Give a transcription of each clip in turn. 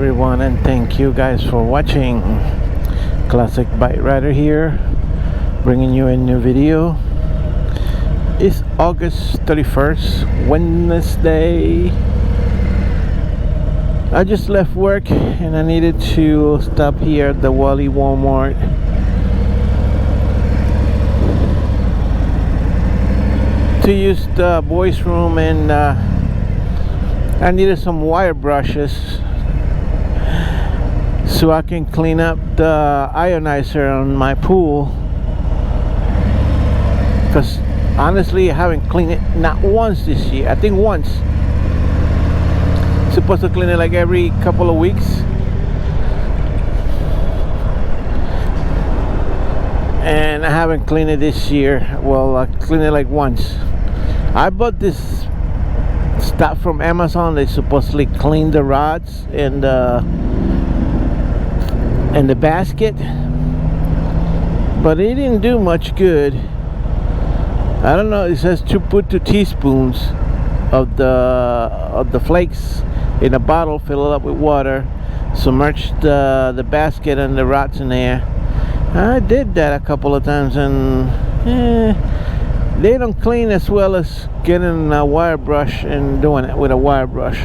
everyone, and thank you guys for watching. Classic Bike Rider here, bringing you a new video. It's August 31st, Wednesday. I just left work and I needed to stop here at the Wally Walmart. To use the boys' room, and I needed some wire brushes so I can clean up the ionizer on my pool, because honestly I haven't cleaned it not once this year. I think once. Supposed to clean it like every couple of weeks, and I haven't cleaned it this year. Well, I cleaned it like once. I bought this stuff from Amazon. They supposedly clean the rods and the basket, but it didn't do much good. I don't know. It says to put 2 teaspoons of the flakes in a bottle, fill it up with water, submerge the basket and the rods in there. I did that a couple of times, and they don't clean as well as getting a wire brush and doing it with a wire brush.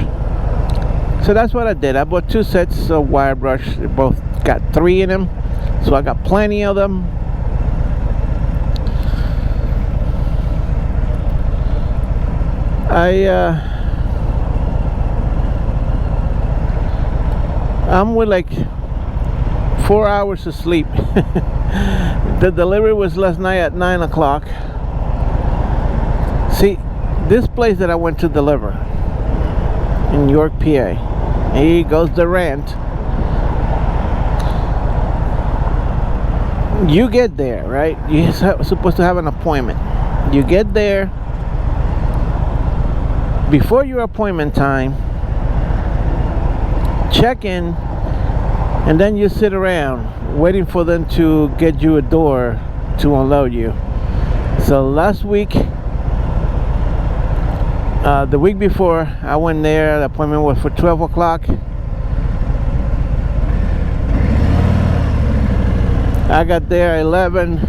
So that's what I did. I bought 2 sets of wire brush. They both got 3 in them, so I got plenty of them. I'm with like 4 hours of sleep. The delivery was last night at 9 o'clock. See, this place that I went to deliver in York, PA, here goes the rant. You get there, right? You're supposed to have an appointment. You get there before your appointment time, check in, and then you sit around waiting for them to get you a door to unload you. So last week, the week before, I went there. The appointment was for 12 o'clock. I got there at 11.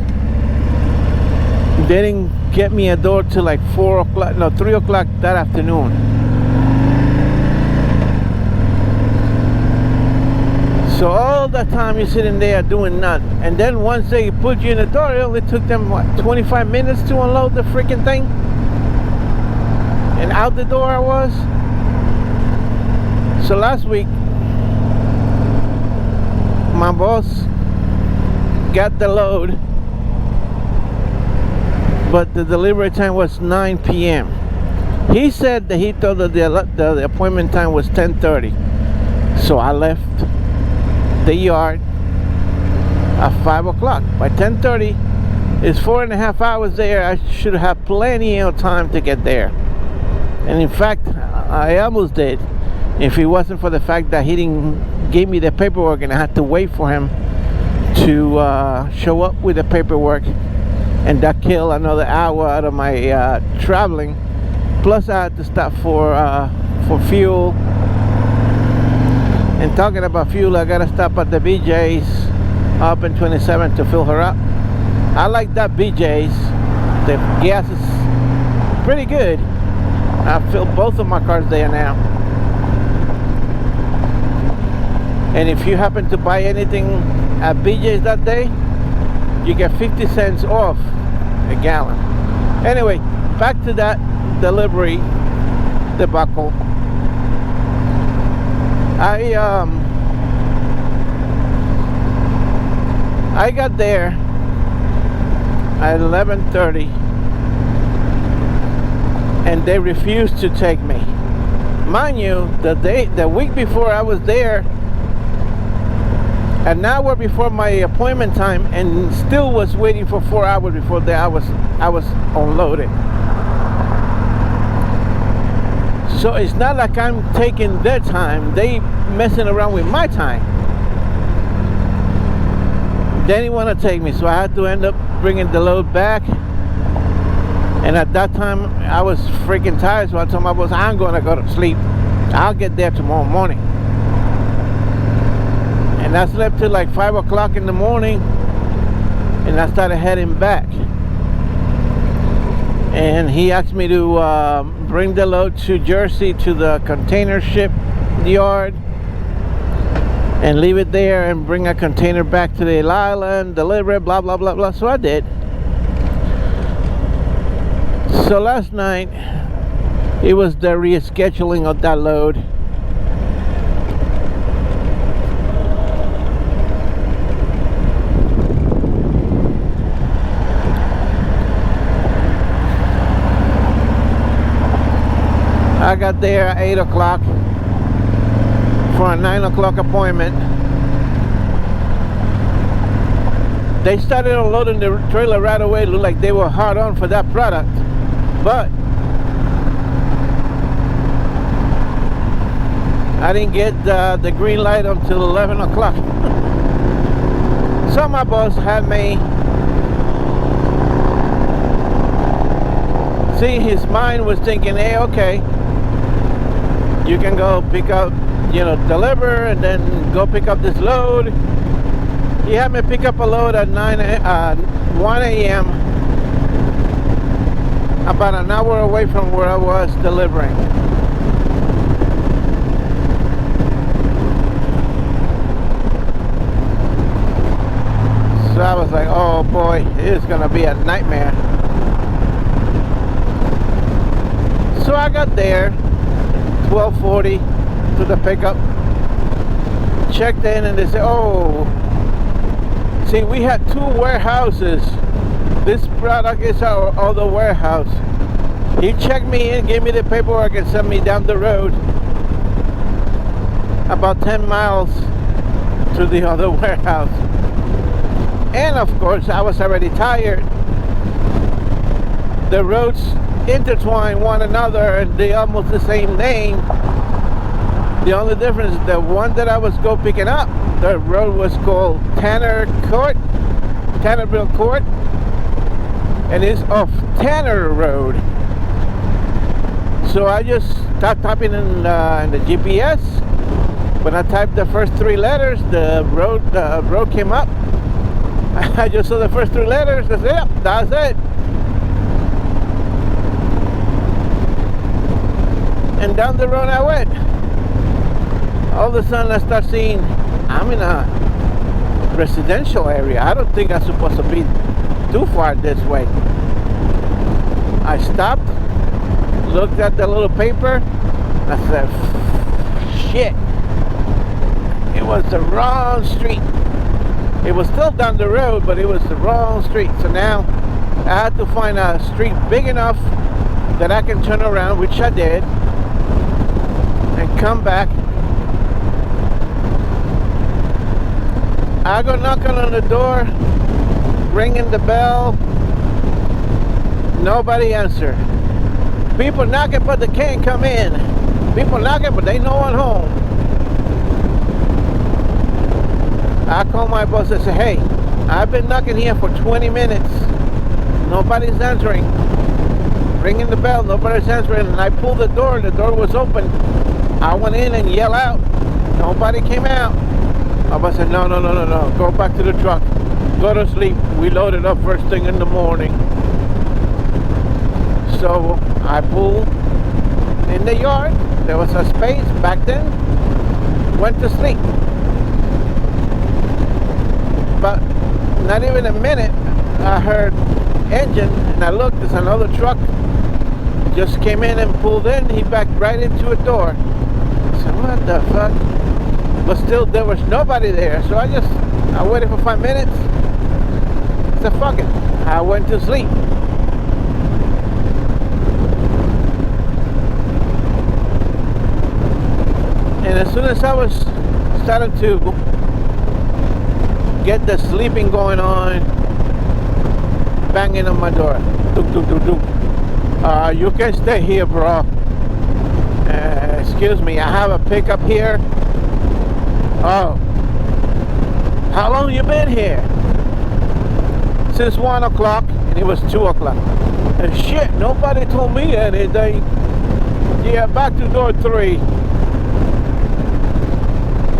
They didn't get me a door till like 4 o'clock, no, 3 o'clock that afternoon. So all that time you're sitting there doing nothing. And then once they put you in the door, it only took them, what, 25 minutes to unload the freaking thing? And out the door I was. So last week, my boss got the load, but the delivery time was 9 p.m. He said that he thought that the appointment time was 10:30. So I left the yard at 5 o'clock. By 10:30, it's 4.5 hours there. I should have plenty of time to get there. And in fact, I almost did, if it wasn't for the fact that he didn't give me the paperwork and I had to wait for him to show up with the paperwork, and that killed another hour out of my traveling. Plus I had to stop for fuel. And talking about fuel, I gotta stop at the BJ's up in 27 to fill her up. I like that BJ's. The gas is pretty good. I filled both of my cars there now. And if you happen to buy anything at BJ's that day, you get 50 cents off a gallon. Anyway, back to that delivery debacle. I got there at 11:30, and they refused to take me. Mind you, the week before I was there, an hour before my appointment time, and still was waiting for 4 hours before I was unloaded. So it's not like I'm taking their time, they messing around with my time. They didn't want to take me, so I had to end up bringing the load back. And at that time, I was freaking tired, so I told my boss, I'm going to go to sleep. I'll get there tomorrow morning. And I slept till like 5 o'clock in the morning, and I started heading back. And he asked me to bring the load to Jersey to the container ship yard and leave it there and bring a container back to the island, deliver it, blah, blah, blah, blah. So I did. So last night, it was the rescheduling of that load. I got there at 8 o'clock for a 9 o'clock appointment. They started unloading the trailer right away. It looked like they were hard on for that product. But I didn't get the green light until 11 o'clock. So my boss had me. See, his mind was thinking, hey, okay, you can go pick up, deliver and then go pick up this load. He had me pick up a load at 1 a.m. about an hour away from where I was delivering. So I was like, oh boy, it is gonna be a nightmare. So I got there 12:40 to the pickup, checked in, and they said, oh, see, we had 2 warehouses. This product is our other warehouse. He checked me in, gave me the paperwork, and sent me down the road about 10 miles to the other warehouse. And of course, I was already tired. The roads intertwine one another, and they almost the same name. The only difference is the one that I was picking up, the road was called Tannerville Court, and it's off Tanner Road. So I just started typing in the GPS. When I typed the first 3 letters, the road came up. I just saw the first 3 letters. I said, yep, that's it. And down the road I went. All of a sudden I start seeing, I'm in a residential area. I don't think I'm supposed to be too far this way. I stopped, looked at the little paper, and I said, shit. It was the wrong street. It was still down the road, but it was the wrong street. So now I had to find a street big enough that I can turn around, which I did, and come back. I go knocking on the door, ringing the bell. Nobody answered. People knocking, but they can't come in. People knocking, but they no one home. I called my boss and said, hey, I've been knocking here for 20 minutes. Nobody's answering. Ringing the bell, nobody's answering. And I pulled the door was open. I went in and yelled out. Nobody came out. My boss said, no. Go back to the truck. Go to sleep. We loaded up first thing in the morning. So I pulled in the yard. There was a space back then. Went to sleep. But not even a minute, I heard engine, and I looked, there's another truck just came in and pulled in. He backed right into a door. I said, what the fuck? But still, there was nobody there. So I waited for 5 minutes. I said, fuck it. I went to sleep. And as soon as I was starting to get the sleeping going on, banging on my door. You can stay here, bro. Excuse me, I have a pickup here. Oh, how long you been here? Since 1 o'clock, and it was 2 o'clock. And shit, nobody told me anything. Yeah, back to door 3.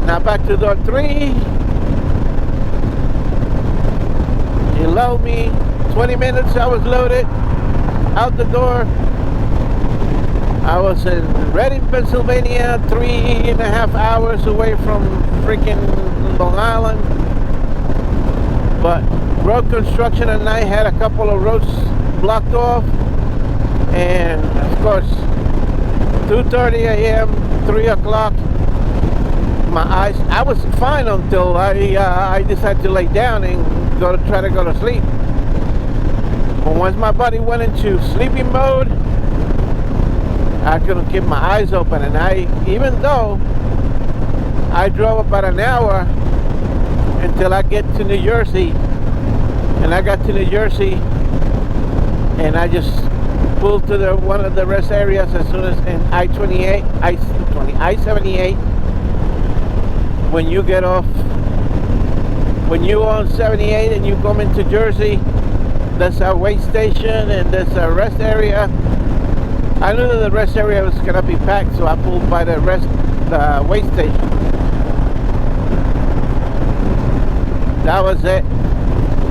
Now back to door 3. load me. 20 minutes I was loaded. Out the door. I was in Reading, Pennsylvania, 3.5 hours away from freaking Long Island. But road construction at night had a couple of roads blocked off. And of course, 2:30 a.m., 3 o'clock, my eyes, I was fine until I decided to lay down and try to go to sleep. But once my body went into sleeping mode, I couldn't keep my eyes open. And even though I drove about an hour until I get to New Jersey, and I got to New Jersey, and I just pulled to one of the rest areas as soon as in I-78, when you get off, when you on 78 and you come into Jersey, there's a wait station and there's a rest area. I knew that the rest area was gonna be packed, so I pulled by the wait station. That was it.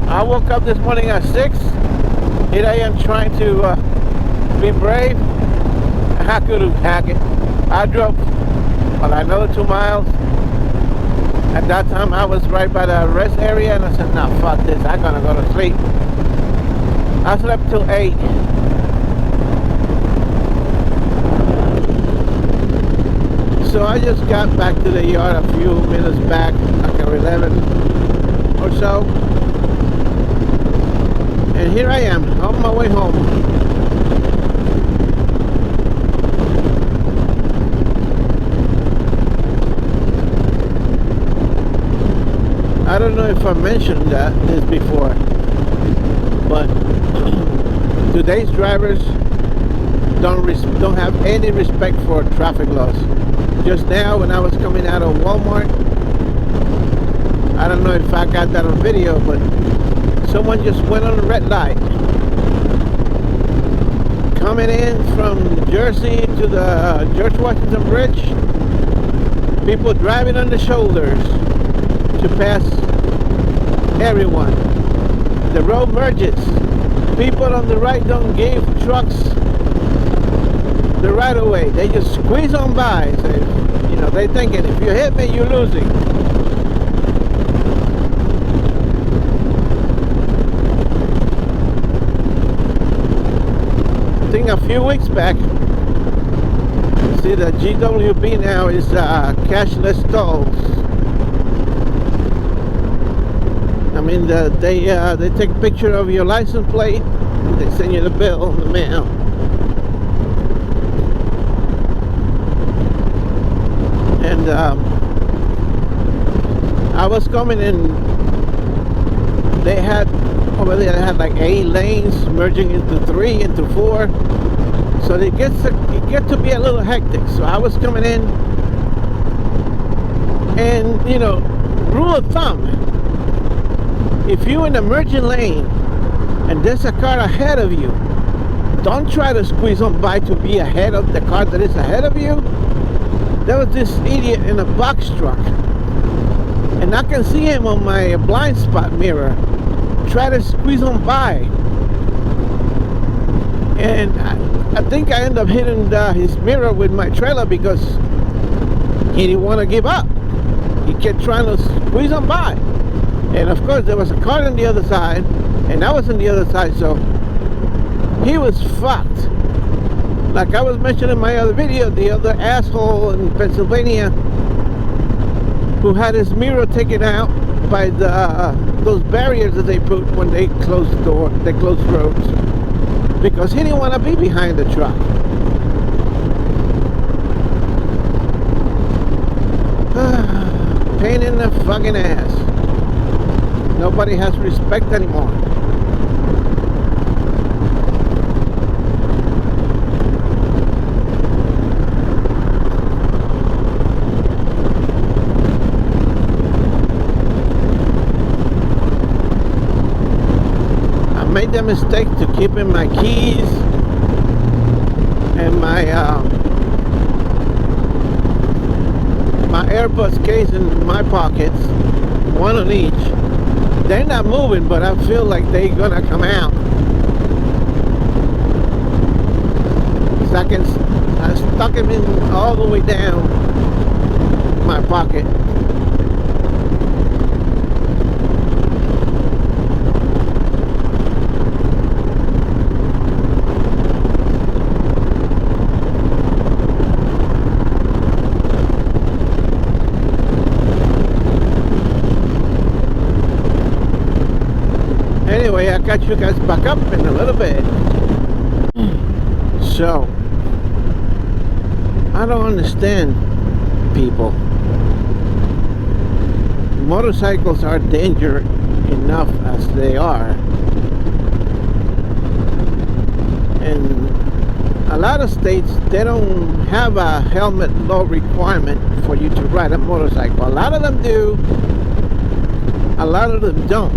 I woke up this morning at 6. Here I am trying to be brave. I couldn't hack it. I drove another 2 miles. At that time I was right by the rest area, and I said, no, fuck this, I'm gonna go to sleep. I slept till 8. So I just got back to the yard a few minutes back, like 11 or so. And here I am, on my way home. I don't know if I mentioned this before, but today's drivers don't have any respect for traffic laws. Just now, when I was coming out of Walmart, I don't know if I got that on video, but someone just went on a red light. Coming in from Jersey to the George Washington Bridge, people driving on the shoulders to pass everyone. The road merges. People on the right don't give trucks the right of way. They just squeeze on by. So, you know, they thinking if you hit me, you're losing. I think a few weeks back, see the GWB now is cashless tolls. I mean, they take a picture of your license plate, and they send you the bill in the mail. And I was coming in, they had over there, they had like 8 lanes merging into 3, into 4. So it gets to be a little hectic. So I was coming in, and you know, rule of thumb, if you're in a merging lane and there's a car ahead of you, don't try to squeeze on by to be ahead of the car that is ahead of you. There was this idiot in a box truck, and I can see him on my blind spot mirror try to squeeze on by, and I think I ended up hitting his mirror with my trailer because he didn't want to give up. He kept trying to squeeze on by, and of course there was a car on the other side, and I was on the other side, so he was fucked. Like I was mentioning in my other video, the other asshole in Pennsylvania who had his mirror taken out by those barriers that they put when they closed the door, they closed roads, because he didn't want to be behind the truck. Pain in the fucking ass. Nobody has respect anymore. Made the mistake to keeping my keys and my AirPods case in my pockets, one on each. They're not moving, but I feel like they're gonna come out. I stuck him in all the way down my pocket. Anyway, I got you guys back up in a little bit. So, I don't understand people. Motorcycles are dangerous enough as they are. And a lot of states, they don't have a helmet law requirement for you to ride a motorcycle. A lot of them do, a lot of them don't.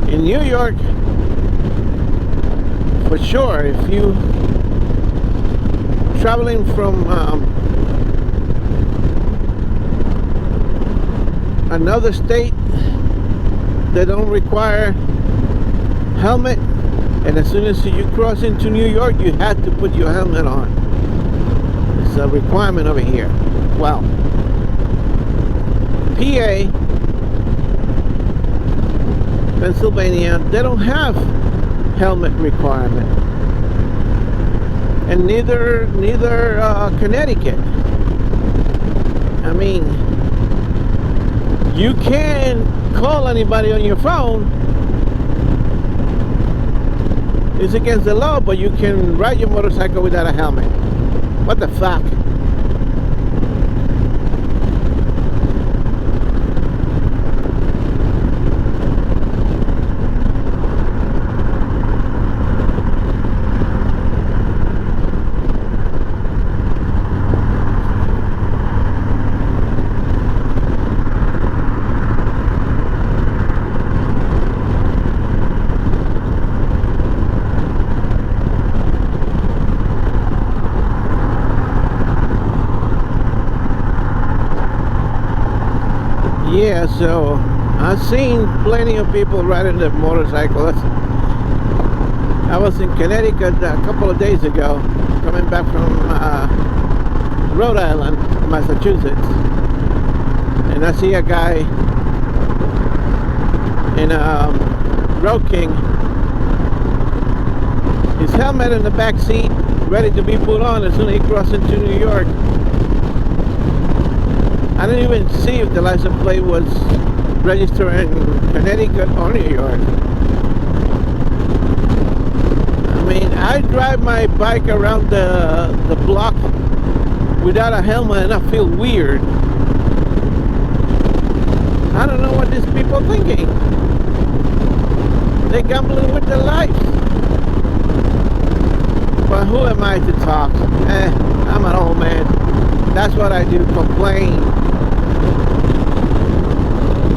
In New York, for sure, if you traveling from another state, they don't require helmet, and as soon as you cross into New York, you have to put your helmet on. It's a requirement over here. Well, PA, Pennsylvania, they don't have helmet requirement, and neither Connecticut. I mean, you can call anybody on your phone. It's against the law, but you can ride your motorcycle without a helmet. What the fuck? Yeah, so I've seen plenty of people riding their motorcycles. I was in Connecticut a couple of days ago, coming back from Rhode Island, Massachusetts, and I see a guy in a Road King, his helmet in the back seat, ready to be put on as soon as he crosses into New York. I didn't even see if the license plate was registered in Connecticut or New York. I mean, I drive my bike around the block without a helmet and I feel weird. I don't know what these people are thinking. They're gambling with their life. But who am I to talk? I'm an old man. That's what I do, complain.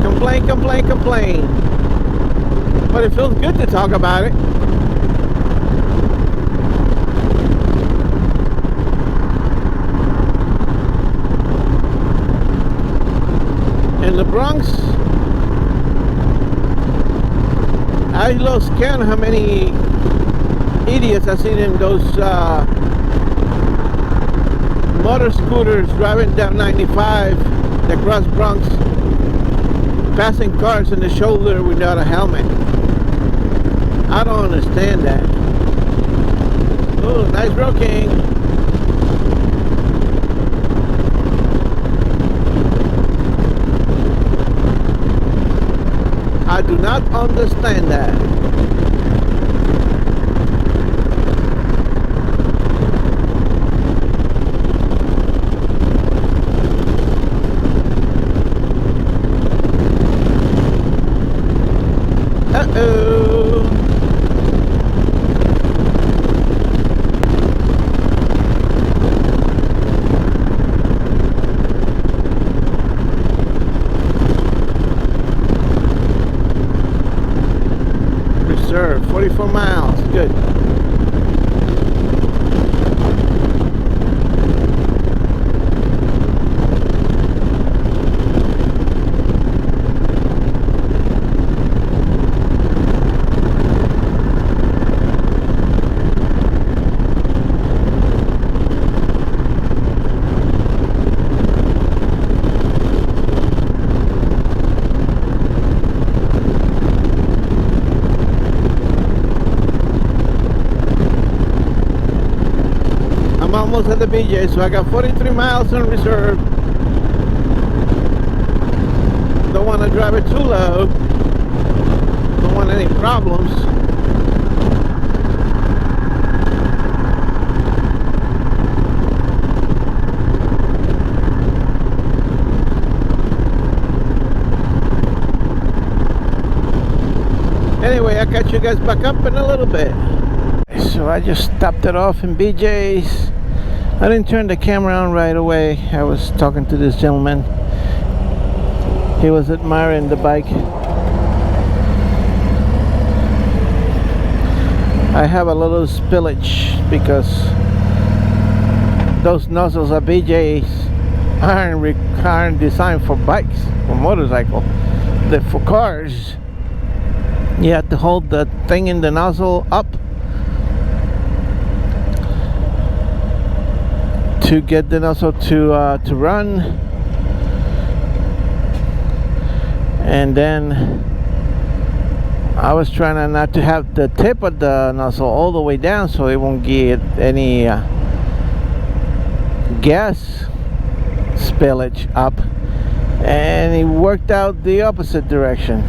Complain, complain, complain. But it feels good to talk about it. In the Bronx, I lost count how many idiots I've seen in those motor scooters driving down 95 across Bronx, passing cars on the shoulder without a helmet. I don't understand that. Oh, nice Road King. I do not understand that. I'm almost at the BJ, so I got 43 miles on reserve. Don't want to drive it too low. Don't want any problems. Anyway, I'll catch you guys back up in a little bit. So I just stopped it off in BJ's. I didn't turn the camera on right away. I was talking to this gentleman. He was admiring the bike. I have a little spillage because those nozzles at BJ's aren't designed for bikes, for motorcycle. They're for cars. You have to hold the thing in the nozzle up to get the nozzle to run, and then I was trying not to have the tip of the nozzle all the way down so it won't get any gas spillage up, and it worked out the opposite direction.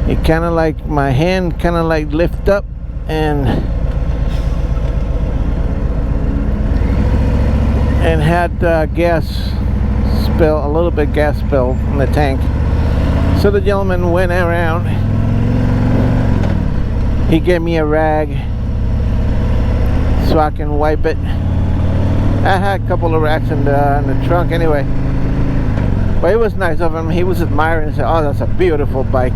It kind of like my hand kind of like lift up and had gas spill, a little bit gas spill in the tank. So the gentleman went around. He gave me a rag so I can wipe it. I had a couple of rags in the trunk anyway. But it was nice of him. He was admiring and said, "Oh, that's a beautiful bike."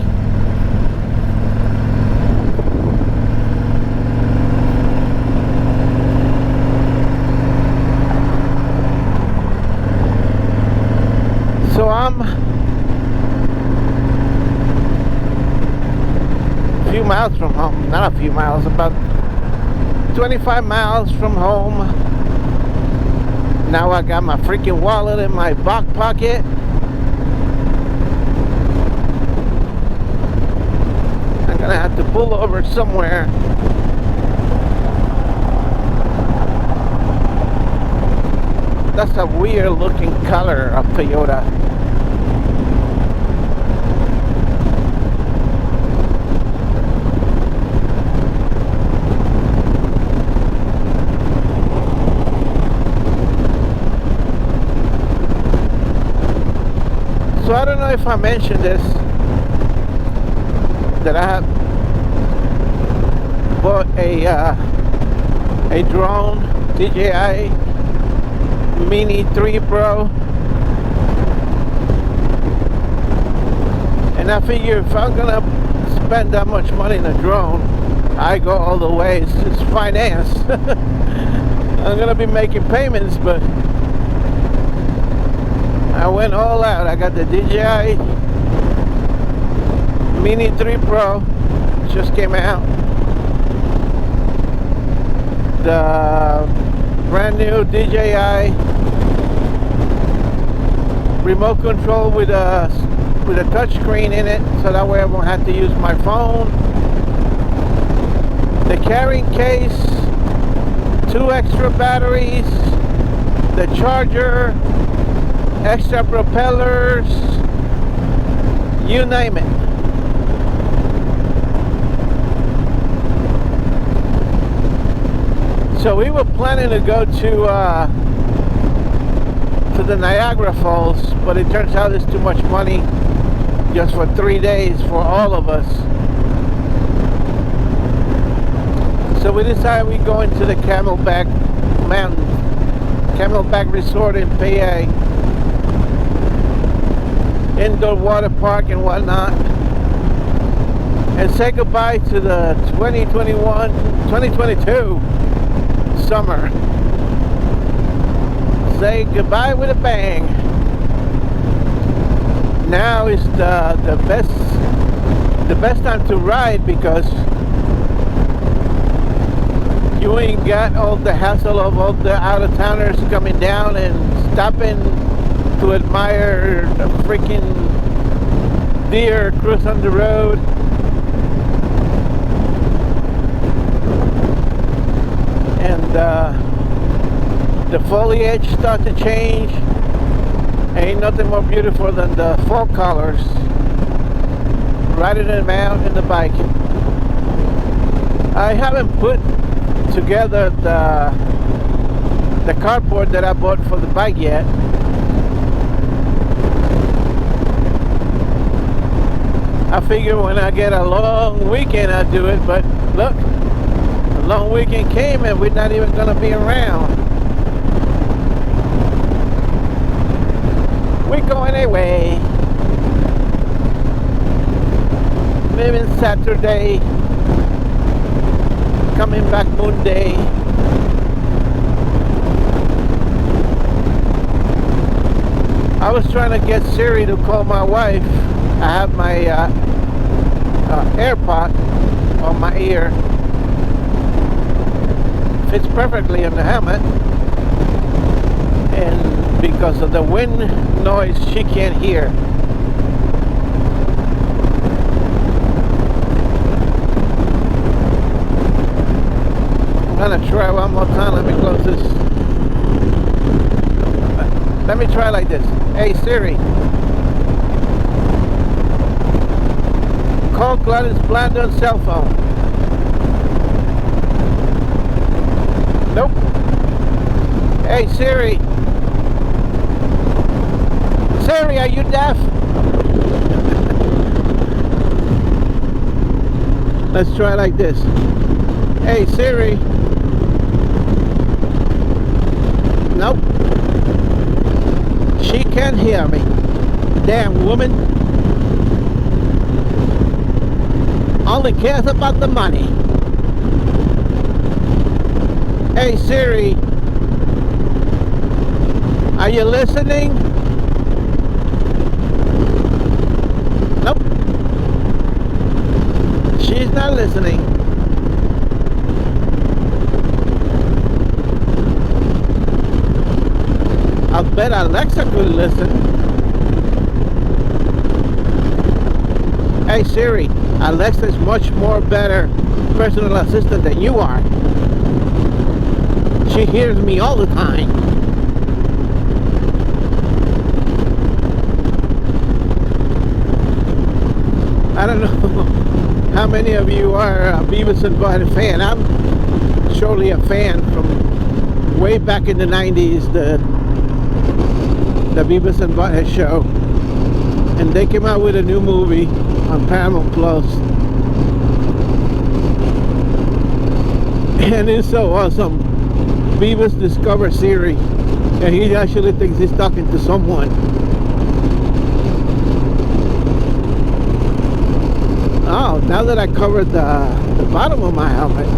So I'm a few miles from home, not a few miles, about 25 miles from home. Now I got my freaking wallet in my back pocket. I'm gonna have to pull over somewhere. That's a weird looking color of Toyota. So I don't know if I mentioned this, that I have bought a drone, DJI Mini 3 Pro, and I figure if I'm gonna spend that much money in a drone, I go all the way. It's finance. I'm gonna be making payments, but I went all out. I got the DJI Mini 3 Pro, just came out. The brand new DJI remote control with a touch screen in it, so that way I won't have to use my phone. The carrying case, 2 extra batteries, the charger, extra propellers, you name it. So we were planning to go to the Niagara Falls, but it turns out it's too much money just for 3 days for all of us. So we decided we'd go into the Camelback Mountain, Camelback Resort in PA, indoor water park and whatnot, and say goodbye to the 2022 summer. Say goodbye with a bang. Now is the best time to ride, because you ain't got all the hassle of all the out-of-towners coming down and stopping to admire the freaking deer cruise on the road. And The foliage start to change. Ain't nothing more beautiful than the fall colors riding around in the bike. I haven't put together the cardboard that I bought for the bike yet. I figure when I get a long weekend I'll do it, but look, a long weekend came and we're not even gonna be around. We're going away. Leaving Saturday, coming back Monday. I was trying to get Siri to call my wife. I have my AirPod on my ear. Fits perfectly in the helmet. And because of the wind noise, she can't hear. I'm gonna try one more time. Let me close this. Let me try like this. Hey Siri, call Gladys Blandon cell phone. Nope. Hey Siri. Siri, are you deaf? Let's try like this. Hey Siri. Nope. She can't hear me. Damn woman. Only cares about the money. Hey Siri. Are you listening? Nope. She's not listening. I'll bet Alexa could listen. Hey Siri, Alexa is much more better personal assistant than you are. She hears me all the time. I don't know how many of you are a Beavis and Butthead fan. I'm surely a fan from way back in the 90s, the Beavis and Butthead show. And they came out with a new movie on Paramount Plus. And it's so awesome. Beavis discovers Siri, and he actually thinks he's talking to someone. Oh, now that I covered the bottom of my helmet,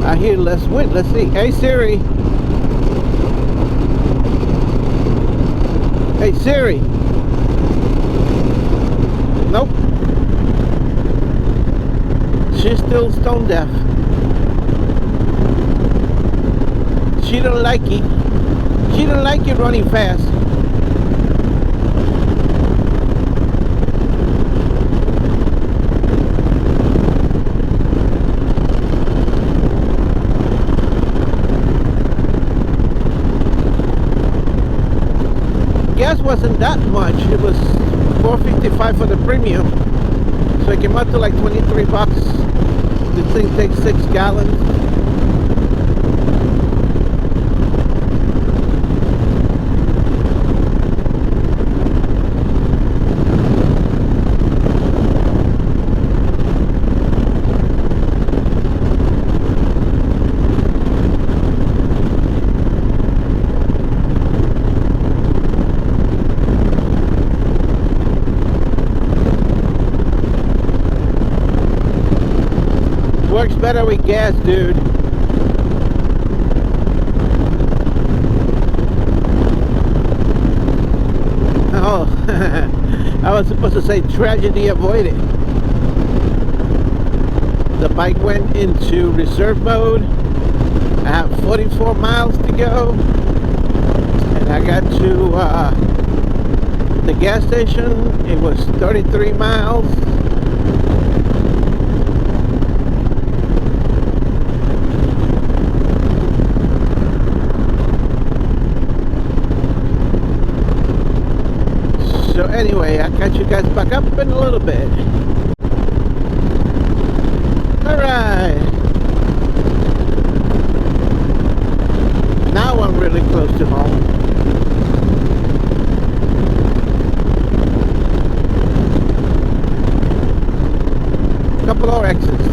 I hear less wind. Let's see. Hey Siri. Hey Siri. Nope. She's still stone deaf. She don't like it. She don't like it running fast. Gas wasn't that much. It was $4.55 for the premium. So it came out to like 23 bucks. This thing takes 6 gallons. Works better with gas, dude. Oh, I was supposed to say tragedy avoided. The bike went into reserve mode. I have 44 miles to go. And I got to the gas station. It was 33 miles. back up in a little bit. Alright. Now I'm really close to home. Couple more exits.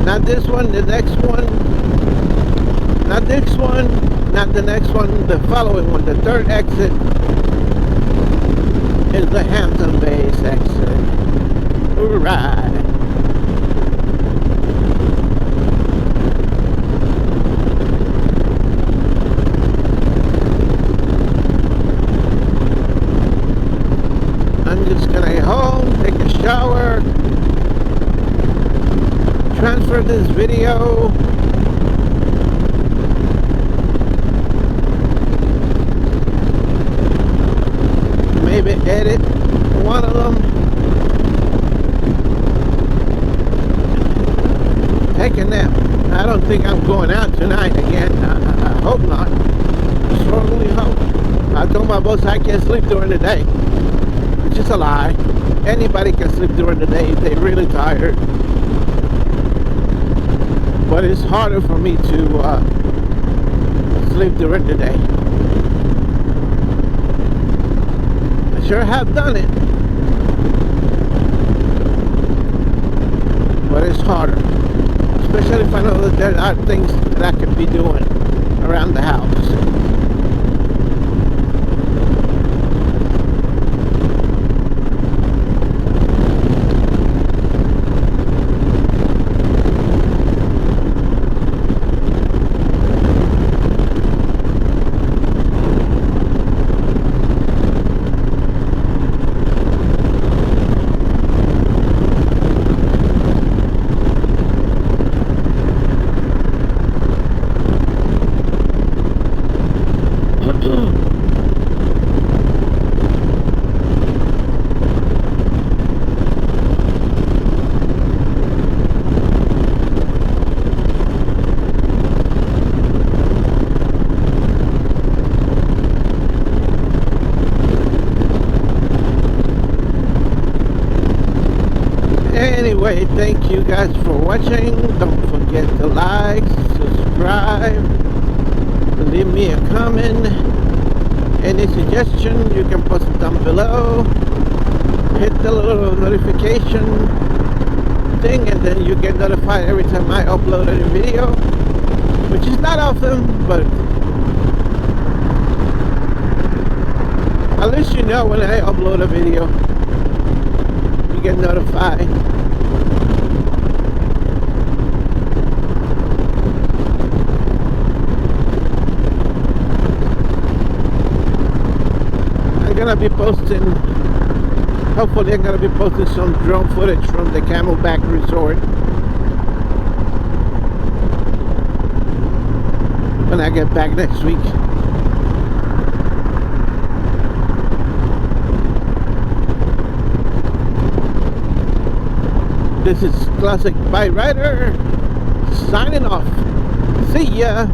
Not this one, the next one. Not this one, not the next one, the following one. The third exit is the Hampton Bays exit. Alright. I'm just gonna get home, take a shower, transfer this video. Maybe edit one of them. Take a nap. I don't think I'm going out tonight again. I hope not. Strongly hope. I told my boss I can't sleep during the day. Which is a lie. Anybody can sleep during the day if they're really tired. But it's harder for me to sleep during the day. I sure have done it. But it's harder. Especially if I know that there are things that I could be doing around the house. Anyway, thank you guys for watching. Don't forget to like, subscribe, leave me a comment. Any suggestion, you can post it down below. Hit the little notification thing and then you get notified every time I upload a new video, which is not often, but at least you know when I upload a video, you get notified. I'm gonna be posting, hopefully I'm gonna be posting some drone footage from the Camelback Resort when I get back next week. This is Classic Bike Rider signing off. See ya.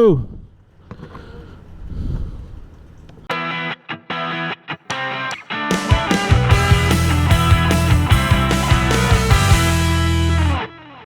you.